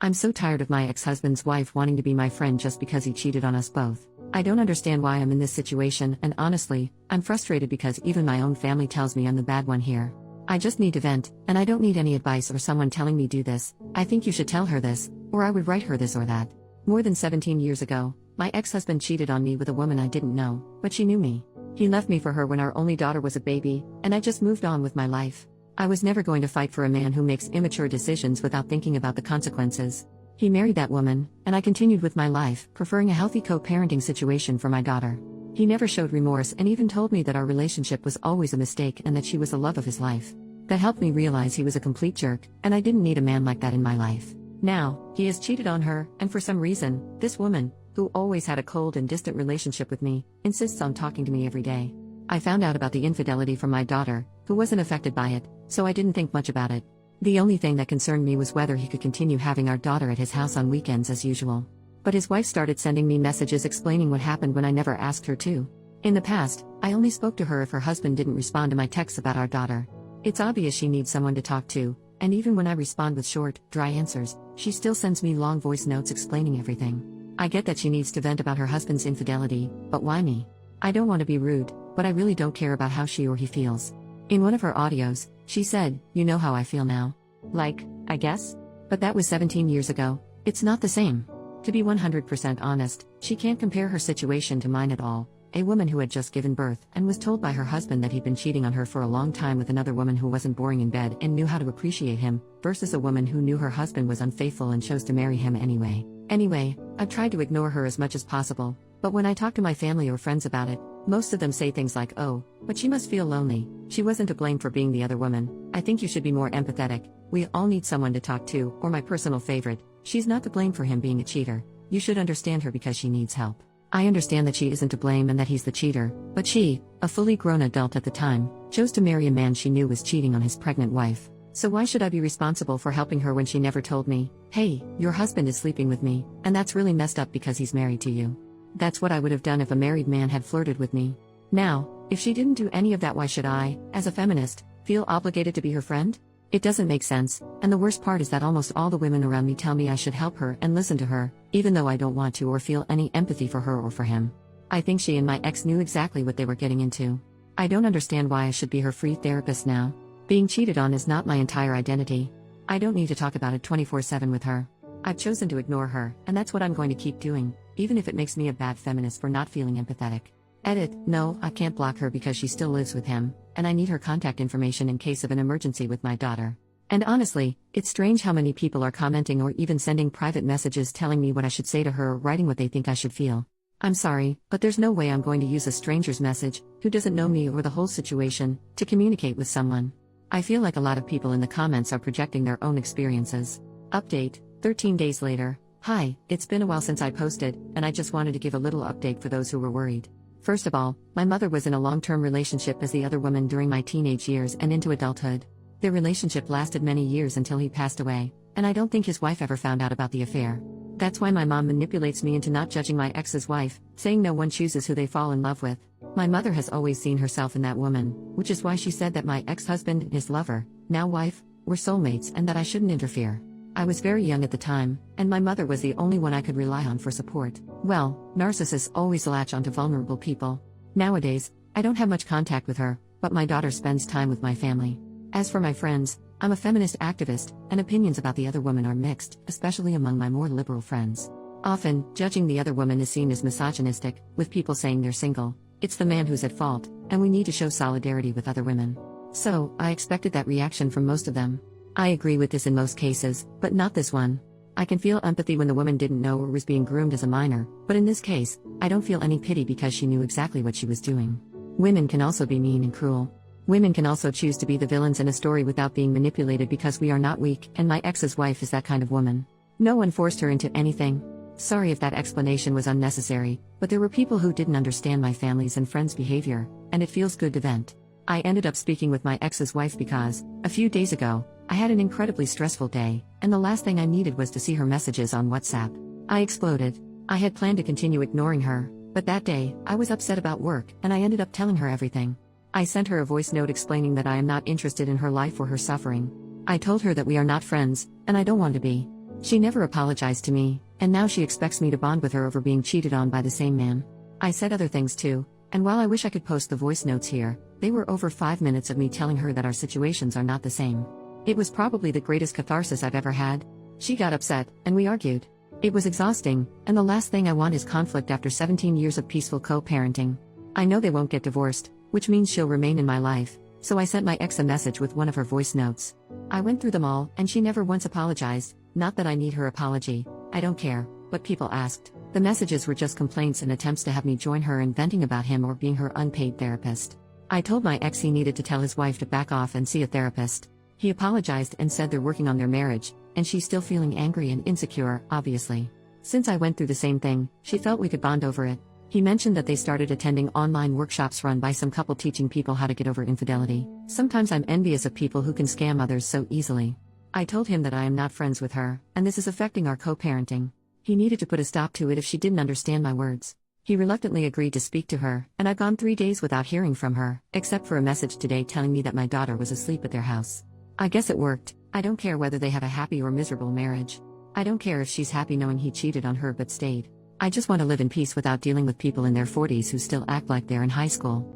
I'm so tired of my ex-husband's wife wanting to be my friend just because he cheated on us both. I don't understand why I'm in this situation, and honestly, I'm frustrated because even my own family tells me I'm the bad one here. I just need to vent, and I don't need any advice or someone telling me do this. I think you should tell her this, or I would write her this or that. More than 17 years ago, my ex-husband cheated on me with a woman I didn't know, but she knew me. He left me for her when our only daughter was a baby, and I just moved on with my life. I was never going to fight for a man who makes immature decisions without thinking about the consequences. He married that woman, and I continued with my life, preferring a healthy co-parenting situation for my daughter. He never showed remorse and even told me that our relationship was always a mistake and that she was the love of his life. That helped me realize he was a complete jerk, and I didn't need a man like that in my life. Now, he has cheated on her, and for some reason, this woman, who always had a cold and distant relationship with me, insists on talking to me every day. I found out about the infidelity from my daughter, who wasn't affected by it, so I didn't think much about it. The only thing that concerned me was whether he could continue having our daughter at his house on weekends as usual. But his wife started sending me messages explaining what happened when I never asked her to. In the past, I only spoke to her if her husband didn't respond to my texts about our daughter. It's obvious she needs someone to talk to, and even when I respond with short, dry answers, she still sends me long voice notes explaining everything. I get that she needs to vent about her husband's infidelity, but why me? I don't want to be rude, but I really don't care about how she or he feels. In one of her audios, she said, "You know how I feel now." Like, I guess? But that was 17 years ago. It's not the same. To be 100% honest, she can't compare her situation to mine at all. A woman who had just given birth and was told by her husband that he'd been cheating on her for a long time with another woman who wasn't boring in bed and knew how to appreciate him, versus a woman who knew her husband was unfaithful and chose to marry him anyway. Anyway, I've tried to ignore her as much as possible, but when I talk to my family or friends about it, most of them say things like, "Oh, but she must feel lonely. She wasn't to blame for being the other woman. I think you should be more empathetic. We all need someone to talk to," or my personal favorite, "She's not to blame for him being a cheater. You should understand her because she needs help." I understand that she isn't to blame and that he's the cheater, but she, a fully grown adult at the time, chose to marry a man she knew was cheating on his pregnant wife. So why should I be responsible for helping her when she never told me, "Hey, your husband is sleeping with me, and that's really messed up because he's married to you"? That's what I would have done if a married man had flirted with me. Now, if she didn't do any of that, why should I, as a feminist, feel obligated to be her friend? It doesn't make sense, and the worst part is that almost all the women around me tell me I should help her and listen to her, even though I don't want to or feel any empathy for her or for him. I think she and my ex knew exactly what they were getting into. I don't understand why I should be her free therapist now. Being cheated on is not my entire identity. I don't need to talk about it 24/7 with her. I've chosen to ignore her, and that's what I'm going to keep doing, even if it makes me a bad feminist for not feeling empathetic. Edit, no, I can't block her because she still lives with him, and I need her contact information in case of an emergency with my daughter. And honestly, it's strange how many people are commenting or even sending private messages telling me what I should say to her or writing what they think I should feel. I'm sorry, but there's no way I'm going to use a stranger's message, who doesn't know me or the whole situation, to communicate with someone. I feel like a lot of people in the comments are projecting their own experiences. Update, 13 days later. Hi, it's been a while since I posted, and I just wanted to give a little update for those who were worried. First of all, my mother was in a long-term relationship as the other woman during my teenage years and into adulthood. Their relationship lasted many years until he passed away, and I don't think his wife ever found out about the affair. That's why my mom manipulates me into not judging my ex's wife, saying no one chooses who they fall in love with. My mother has always seen herself in that woman, which is why she said that my ex-husband, his lover, now wife, were soulmates and that I shouldn't interfere. I was very young at the time, and my mother was the only one I could rely on for support. Well, narcissists always latch onto vulnerable people. Nowadays, I don't have much contact with her, but my daughter spends time with my family. As for my friends, I'm a feminist activist, and opinions about the other woman are mixed, especially among my more liberal friends. Often, judging the other woman is seen as misogynistic, with people saying they're single. It's the man who's at fault, and we need to show solidarity with other women. So, I expected that reaction from most of them. I agree with this in most cases, but not this one. I can feel empathy when the woman didn't know or was being groomed as a minor, but in this case, I don't feel any pity because she knew exactly what she was doing. Women can also be mean and cruel. Women can also choose to be the villains in a story without being manipulated because we are not weak, and my ex's wife is that kind of woman. No one forced her into anything. Sorry if that explanation was unnecessary, but there were people who didn't understand my family's and friends' behavior, and it feels good to vent. I ended up speaking with my ex's wife because, a few days ago, I had an incredibly stressful day, and the last thing I needed was to see her messages on WhatsApp. I exploded. I had planned to continue ignoring her, but that day, I was upset about work, and I ended up telling her everything. I sent her a voice note explaining that I am not interested in her life or her suffering. I told her that we are not friends, and I don't want to be. She never apologized to me, and now she expects me to bond with her over being cheated on by the same man. I said other things too, and while I wish I could post the voice notes here, they were over 5 minutes of me telling her that our situations are not the same. It was probably the greatest catharsis I've ever had. She got upset, and we argued. It was exhausting, and the last thing I want is conflict after 17 years of peaceful co-parenting. I know they won't get divorced, which means she'll remain in my life, so I sent my ex a message with one of her voice notes. I went through them all, and she never once apologized. Not that I need her apology, I don't care, but people asked. The messages were just complaints and attempts to have me join her in venting about him or being her unpaid therapist. I told my ex he needed to tell his wife to back off and see a therapist. He apologized and said they're working on their marriage, and she's still feeling angry and insecure, obviously. Since I went through the same thing, she felt we could bond over it. He mentioned that they started attending online workshops run by some couple teaching people how to get over infidelity. Sometimes I'm envious of people who can scam others so easily. I told him that I am not friends with her, and this is affecting our co-parenting. He needed to put a stop to it if she didn't understand my words. He reluctantly agreed to speak to her, and I've gone 3 days without hearing from her, except for a message today telling me that my daughter was asleep at their house. I guess it worked. I don't care whether they have a happy or miserable marriage. I don't care if she's happy knowing he cheated on her but stayed. I just want to live in peace without dealing with people in their 40s who still act like they're in high school.